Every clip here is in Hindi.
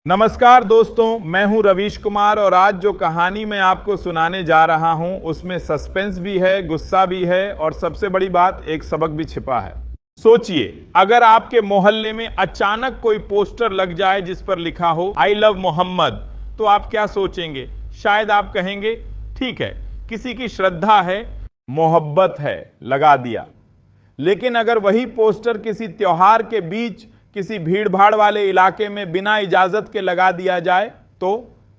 नमस्कार दोस्तों, मैं हूं रवीश कुमार और आज जो कहानी मैं आपको सुनाने जा रहा हूं उसमें सस्पेंस भी है, गुस्सा भी है और सबसे बड़ी बात एक सबक भी छिपा है। सोचिए, अगर आपके मोहल्ले में अचानक कोई पोस्टर लग जाए जिस पर लिखा हो आई लव मोहम्मद, तो आप क्या सोचेंगे? शायद आप कहेंगे ठीक है, किसी की श्रद्धा है, मोहब्बत है, लगा दिया। लेकिन अगर वही पोस्टर किसी त्योहार के बीच किसी भीड़ भाड़ वाले इलाके में बिना इजाजत के लगा दिया जाए तो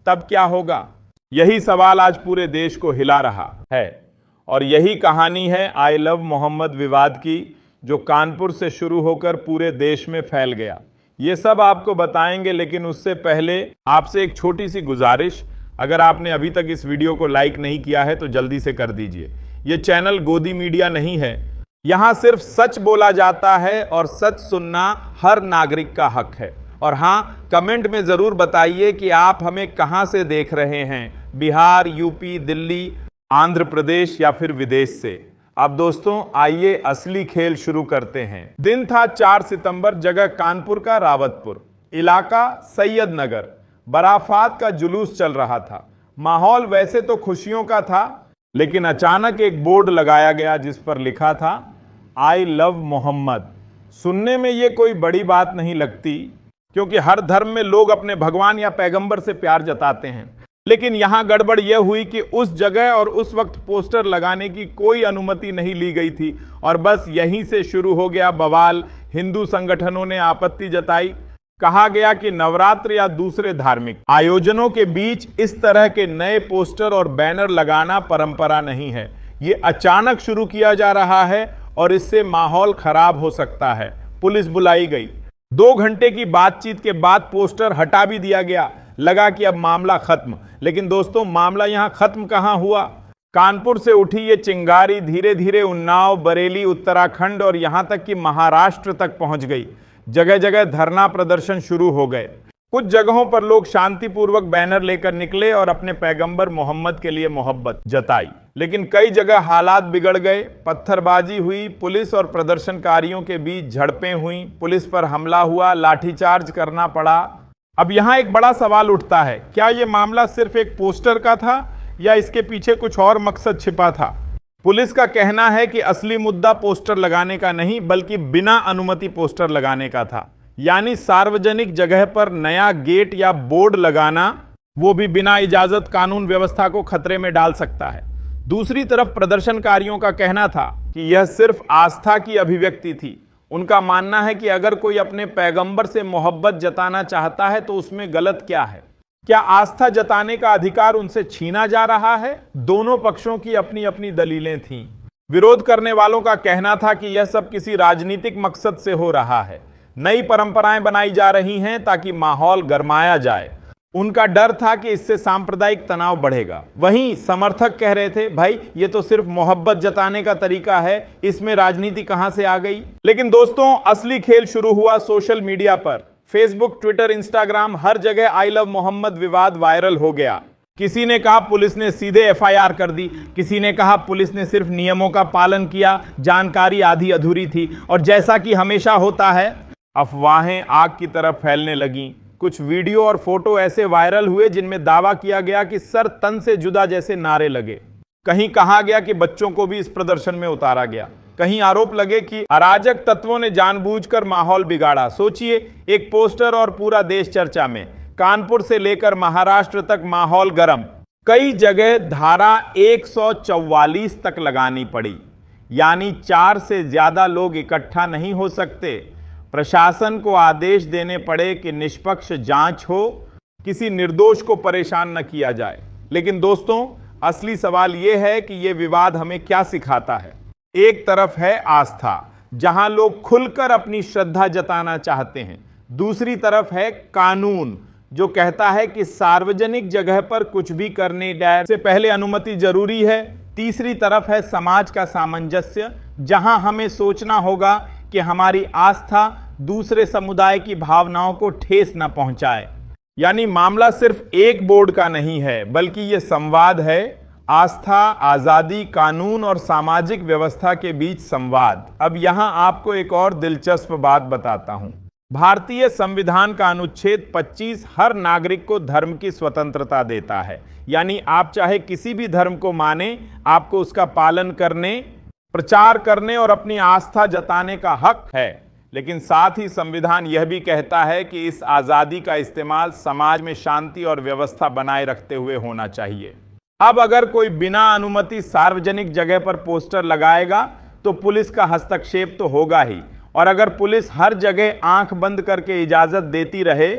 तब क्या होगा? यही सवाल आज पूरे देश को हिला रहा है और यही कहानी है आई लव मोहम्मद विवाद की, जो कानपुर से शुरू होकर पूरे देश में फैल गया। ये सब आपको बताएंगे, लेकिन उससे पहले आपसे एक छोटी सी गुजारिश, अगर आपने अभी तक इस वीडियो को लाइक नहीं किया है तो जल्दी से कर दीजिए। ये चैनल गोदी मीडिया नहीं है, यहां सिर्फ सच बोला जाता है और सच सुनना हर नागरिक का हक है। और हां, कमेंट में जरूर बताइए कि आप हमें कहां से देख रहे हैं, बिहार, यूपी, दिल्ली, आंध्र प्रदेश या फिर विदेश से। अब दोस्तों आइए असली खेल शुरू करते हैं। दिन था 4 सितंबर, जगह कानपुर का रावतपुर, इलाका सैयद नगर। बराफात का जुलूस चल रहा था। माहौल वैसे तो खुशियों का था, लेकिन अचानक एक बोर्ड लगाया गया जिस पर लिखा था आई लव मोहम्मद। सुनने में ये कोई बड़ी बात नहीं लगती, क्योंकि हर धर्म में लोग अपने भगवान या पैगंबर से प्यार जताते हैं। लेकिन यहां गड़बड़ यह हुई कि उस जगह और उस वक्त पोस्टर लगाने की कोई अनुमति नहीं ली गई थी और बस यहीं से शुरू हो गया बवाल। हिंदू संगठनों ने आपत्ति जताई। कहा गया कि नवरात्र या दूसरे धार्मिक आयोजनों के बीच इस तरह के नए पोस्टर और बैनर लगाना परंपरा नहीं है। ये अचानक शुरू किया जा रहा है और इससे माहौल खराब हो सकता है। पुलिस बुलाई गई। 2 घंटे की बातचीत के बाद पोस्टर हटा भी दिया गया। लगा कि अब मामला खत्म। लेकिन दोस्तों, मामला यहां खत्म कहां हुआ। कानपुर से उठी ये चिंगारी धीरे धीरे उन्नाव, बरेली, उत्तराखंड और यहां तक कि महाराष्ट्र तक पहुंच गई। जगह जगह धरना प्रदर्शन शुरू हो गए। कुछ जगहों पर लोग शांतिपूर्वक बैनर लेकर निकले और अपने पैगंबर मोहम्मद के लिए मोहब्बत जताई। लेकिन कई जगह हालात बिगड़ गए। पत्थरबाजी हुई, पुलिस और प्रदर्शनकारियों के बीच झड़पें हुई, पुलिस पर हमला हुआ, लाठीचार्ज करना पड़ा। अब यहां एक बड़ा सवाल उठता है, क्या यह मामला सिर्फ एक पोस्टर का था या इसके पीछे कुछ और मकसद छिपा था? पुलिस का कहना है कि असली मुद्दा पोस्टर लगाने का नहीं, बल्कि बिना अनुमति पोस्टर लगाने का था। यानी सार्वजनिक जगह पर नया गेट या बोर्ड लगाना, वो भी बिना इजाजत, कानून व्यवस्था को खतरे में डाल सकता है। दूसरी तरफ प्रदर्शनकारियों का कहना था कि यह सिर्फ आस्था की अभिव्यक्ति थी। उनका मानना है कि अगर कोई अपने पैगंबर से मोहब्बत जताना चाहता है तो उसमें गलत क्या है? क्या आस्था जताने का अधिकार उनसे छीना जा रहा है? दोनों पक्षों की अपनी अपनी दलीलें थीं। विरोध करने वालों का कहना था कि यह सब किसी राजनीतिक मकसद से हो रहा है, नई परंपराएं बनाई जा रही हैं ताकि माहौल गरमाया जाए। उनका डर था कि इससे सांप्रदायिक तनाव बढ़ेगा। वहीं समर्थक कह रहे थे, भाई ये तो सिर्फ मोहब्बत जताने का तरीका है, इसमें राजनीति कहां से आ गई? लेकिन दोस्तों, असली खेल शुरू हुआ सोशल मीडिया पर। फेसबुक, ट्विटर, इंस्टाग्राम, हर जगह आई लव मोहम्मद विवाद वायरल हो गया। किसी ने कहा पुलिस ने सीधे एफआईआर कर दी, किसी ने कहा पुलिस ने सिर्फ नियमों का पालन किया, जानकारी आधी अधूरी थी। और जैसा कि हमेशा होता है, अफवाहें आग की तरफ फैलने लगीं। कुछ वीडियो और फोटो ऐसे वायरल हुए जिनमें दावा किया गया कि सर तन से जुदा जैसे नारे लगे। कहीं कहा गया कि बच्चों को भी इस प्रदर्शन में उतारा गया। कहीं आरोप लगे कि अराजक तत्वों ने जानबूझकर माहौल बिगाड़ा। सोचिए, एक पोस्टर और पूरा देश चर्चा में। कानपुर से लेकर महाराष्ट्र तक माहौल गर्म। कई जगह धारा 144 तक लगानी पड़ी, यानी 4 से ज्यादा लोग इकट्ठा नहीं हो सकते। प्रशासन को आदेश देने पड़े कि निष्पक्ष जांच हो, किसी निर्दोष को परेशान न किया जाए। लेकिन दोस्तों, असली सवाल यह है कि यह विवाद हमें क्या सिखाता है। एक तरफ है आस्था, जहां लोग खुलकर अपनी श्रद्धा जताना चाहते हैं। दूसरी तरफ है कानून, जो कहता है कि सार्वजनिक जगह पर कुछ भी करने से पहले अनुमति जरूरी है। तीसरी तरफ है समाज का सामंजस्य, जहां हमें सोचना होगा कि हमारी आस्था दूसरे समुदाय की भावनाओं को ठेस न पहुंचाए। यानी मामला सिर्फ एक बोर्ड का नहीं है, बल्कि यह संवाद है। आस्था, आजादी, कानून और सामाजिक व्यवस्था के बीच संवाद। अब यहां आपको एक और दिलचस्प बात बताता हूं। भारतीय संविधान का अनुच्छेद 25 हर नागरिक को धर्म की स्वतंत्रता देता है, यानी आप चाहे किसी भी धर्म को माने, आपको उसका पालन करने, प्रचार करने और अपनी आस्था जताने का हक है। लेकिन साथ ही संविधान यह भी कहता है कि इस आज़ादी का इस्तेमाल समाज में शांति और व्यवस्था बनाए रखते हुए होना चाहिए। अब अगर कोई बिना अनुमति सार्वजनिक जगह पर पोस्टर लगाएगा तो पुलिस का हस्तक्षेप तो होगा ही, और अगर पुलिस हर जगह आंख बंद करके इजाजत देती रहे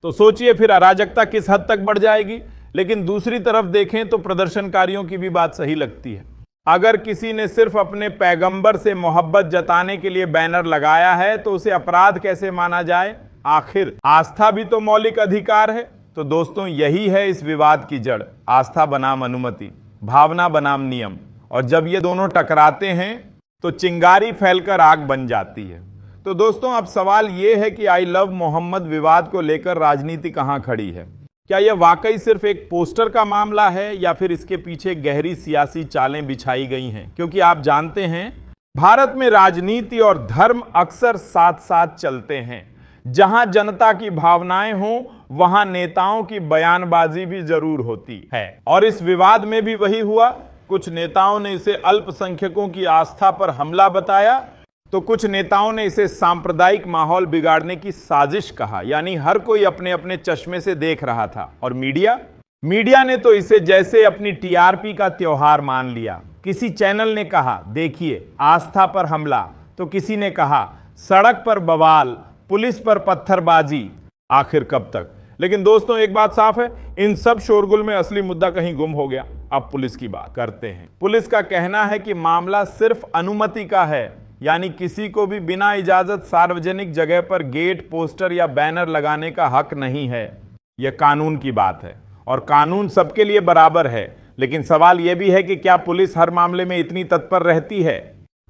तो सोचिए फिर अराजकता किस हद तक बढ़ जाएगी। लेकिन दूसरी तरफ देखें तो प्रदर्शनकारियों की भी बात सही लगती है। अगर किसी ने सिर्फ अपने पैगंबर से मोहब्बत जताने के लिए बैनर लगाया है तो उसे अपराध कैसे माना जाए? आखिर आस्था भी तो मौलिक अधिकार है। तो दोस्तों, यही है इस विवाद की जड़, आस्था बनाम अनुमति, भावना बनाम नियम। और जब ये दोनों टकराते हैं तो चिंगारी फैलकर आग बन जाती है। तो दोस्तों, अब सवाल ये है कि आई लव मोहम्मद विवाद को लेकर राजनीति कहां खड़ी है? क्या यह वाकई सिर्फ एक पोस्टर का मामला है या फिर इसके पीछे गहरी सियासी चालें बिछाई गई हैं? क्योंकि आप जानते हैं, भारत में राजनीति और धर्म अक्सर साथ साथ चलते हैं। जहां जनता की भावनाएं हों, वहां नेताओं की बयानबाजी भी जरूर होती है। और इस विवाद में भी वही हुआ। कुछ नेताओं ने इसे अल्पसंख्यकों की आस्था पर हमला बताया, तो कुछ नेताओं ने इसे सांप्रदायिक माहौल बिगाड़ने की साजिश कहा। यानी हर कोई अपने अपने चश्मे से देख रहा था। और मीडिया ने तो इसे जैसे अपनी टीआरपी का त्योहार मान लिया। किसी चैनल ने कहा, देखिए आस्था पर हमला, तो किसी ने कहा सड़क पर बवाल, पुलिस पर पत्थरबाजी। आखिर कब तक? लेकिन दोस्तों, एक बात साफ है, इन सब शोरगुल में असली मुद्दा कहीं गुम हो गया। अब पुलिस की बात करते हैं। पुलिस का कहना है कि मामला सिर्फ अनुमति का है, यानी किसी को भी बिना इजाजत सार्वजनिक जगह पर गेट, पोस्टर या बैनर लगाने का हक नहीं है। यह कानून की बात है और कानून सबके लिए बराबर है। लेकिन सवाल यह भी है कि क्या पुलिस हर मामले में इतनी तत्पर रहती है?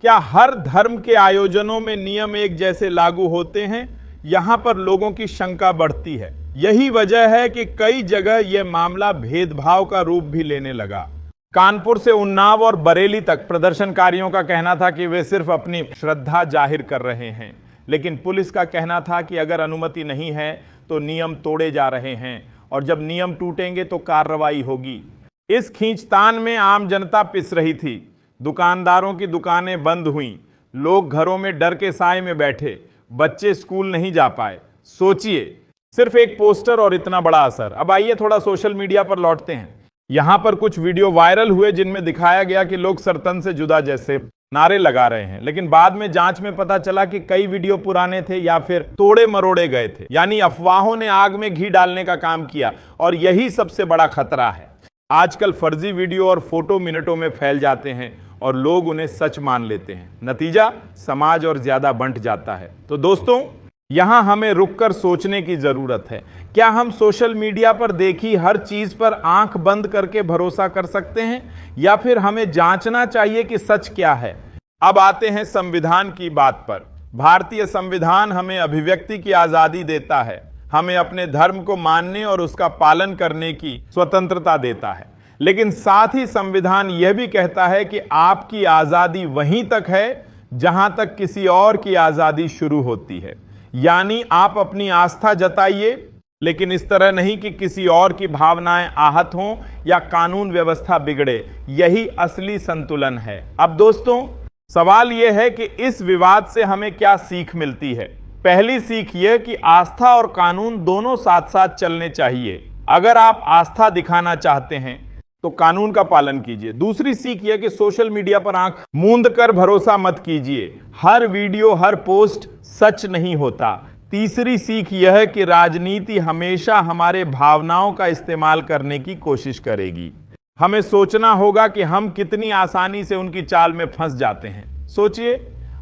क्या हर धर्म के आयोजनों में नियम एक जैसे लागू होते हैं? यहां पर लोगों की शंका बढ़ती है। यही वजह है कि कई जगह यह मामला भेदभाव का रूप भी लेने लगा। कानपुर से उन्नाव और बरेली तक प्रदर्शनकारियों का कहना था कि वे सिर्फ अपनी श्रद्धा जाहिर कर रहे हैं, लेकिन पुलिस का कहना था कि अगर अनुमति नहीं है तो नियम तोड़े जा रहे हैं और जब नियम टूटेंगे तो कार्रवाई होगी। इस खींचतान में आम जनता पिस रही थी। दुकानदारों की दुकानें बंद हुईं, लोग घरों में डर के साए में बैठे, बच्चे स्कूल नहीं जा पाए। सोचिए, सिर्फ एक पोस्टर और इतना बड़ा असर। अब आइए थोड़ा सोशल मीडिया पर लौटते हैं। यहां पर कुछ वीडियो वायरल हुए जिनमें दिखाया गया कि लोग सरतन से जुदा जैसे नारे लगा रहे हैं, लेकिन बाद में जांच में पता चला कि कई वीडियो पुराने थे या फिर तोड़े मरोड़े गए थे। यानी अफवाहों ने आग में घी डालने का काम किया और यही सबसे बड़ा खतरा है। आजकल फर्जी वीडियो और फोटो मिनटों में फैल जाते हैं और लोग उन्हें सच मान लेते हैं। नतीजा, समाज और ज्यादा बंट जाता है। तो दोस्तों, यहां हमें रुककर सोचने की जरूरत है। क्या हम सोशल मीडिया पर देखी हर चीज पर आंख बंद करके भरोसा कर सकते हैं या फिर हमें जांचना चाहिए कि सच क्या है? अब आते हैं संविधान की बात पर। भारतीय संविधान हमें अभिव्यक्ति की आजादी देता है, हमें अपने धर्म को मानने और उसका पालन करने की स्वतंत्रता देता है। लेकिन साथ ही संविधान यह भी कहता है कि आपकी आजादी वहीं तक है जहां तक किसी और की आजादी शुरू होती है। यानी आप अपनी आस्था जताइए, लेकिन इस तरह नहीं कि किसी और की भावनाएं आहत हों या कानून व्यवस्था बिगड़े। यही असली संतुलन है। अब दोस्तों, सवाल यह है कि इस विवाद से हमें क्या सीख मिलती है? पहली सीख यह कि आस्था और कानून दोनों साथ साथ चलने चाहिए। अगर आप आस्था दिखाना चाहते हैं तो कानून का पालन कीजिए। दूसरी सीख यह कि सोशल मीडिया पर आंख मूंद कर भरोसा मत कीजिए। हर वीडियो, हर पोस्ट सच नहीं होता। तीसरी सीख यह है कि राजनीति हमेशा हमारे भावनाओं का इस्तेमाल करने की कोशिश करेगी। हमें सोचना होगा कि हम कितनी आसानी से उनकी चाल में फंस जाते हैं। सोचिए,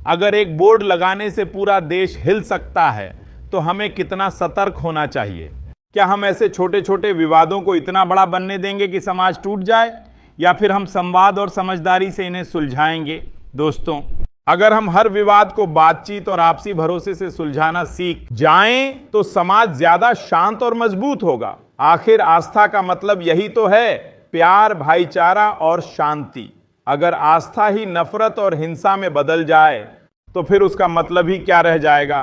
अगर एक बोर्ड लगाने से पूरा देश हिल सकता है तो हमें कितना सतर्क होना चाहिए। क्या हम ऐसे छोटे छोटे विवादों को इतना बड़ा बनने देंगे कि समाज टूट जाए, या फिर हम संवाद और समझदारी से इन्हें सुलझाएंगे? दोस्तों, अगर हम हर विवाद को बातचीत और आपसी भरोसे से सुलझाना सीख जाएं तो समाज ज्यादा शांत और मजबूत होगा। आखिर आस्था का मतलब यही तो है, प्यार, भाईचारा और शांति। अगर आस्था ही नफरत और हिंसा में बदल जाए तो फिर उसका मतलब ही क्या रह जाएगा?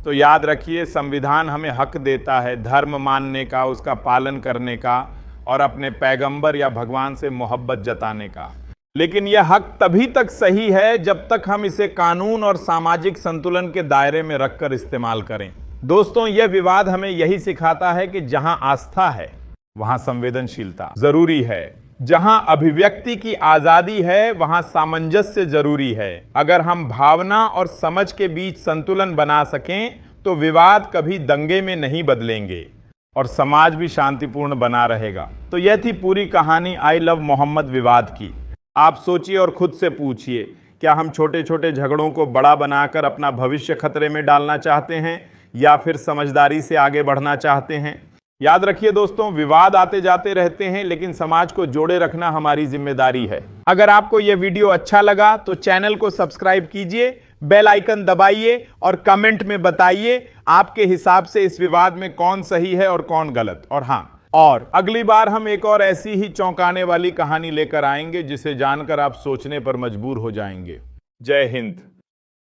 तो याद रखिए, संविधान हमें हक देता है धर्म मानने का, उसका पालन करने का और अपने पैगंबर या भगवान से मोहब्बत जताने का। लेकिन यह हक तभी तक सही है जब तक हम इसे कानून और सामाजिक संतुलन के दायरे में रखकर इस्तेमाल करें। दोस्तों, यह विवाद हमें यही सिखाता है कि जहां आस्था है वहां संवेदनशीलता जरूरी है, जहां अभिव्यक्ति की आजादी है वहां सामंजस्य जरूरी है। अगर हम भावना और समझ के बीच संतुलन बना सकें तो विवाद कभी दंगे में नहीं बदलेंगे और समाज भी शांतिपूर्ण बना रहेगा। तो यह थी पूरी कहानी आई लव मोहम्मद विवाद की। आप सोचिए और खुद से पूछिए, क्या हम छोटे छोटे झगड़ों को बड़ा बनाकर अपना भविष्य खतरे में डालना चाहते हैं या फिर समझदारी से आगे बढ़ना चाहते हैं? याद रखिए दोस्तों, विवाद आते जाते रहते हैं, लेकिन समाज को जोड़े रखना हमारी जिम्मेदारी है। अगर आपको यह वीडियो अच्छा लगा तो चैनल को सब्सक्राइब कीजिए, बेल आइकन दबाइए और कमेंट में बताइए आपके हिसाब से इस विवाद में कौन सही है और कौन गलत। और हाँ, और अगली बार हम एक और ऐसी ही चौंकाने वाली कहानी लेकर आएंगे जिसे जानकर आप सोचने पर मजबूर हो जाएंगे। जय हिंद।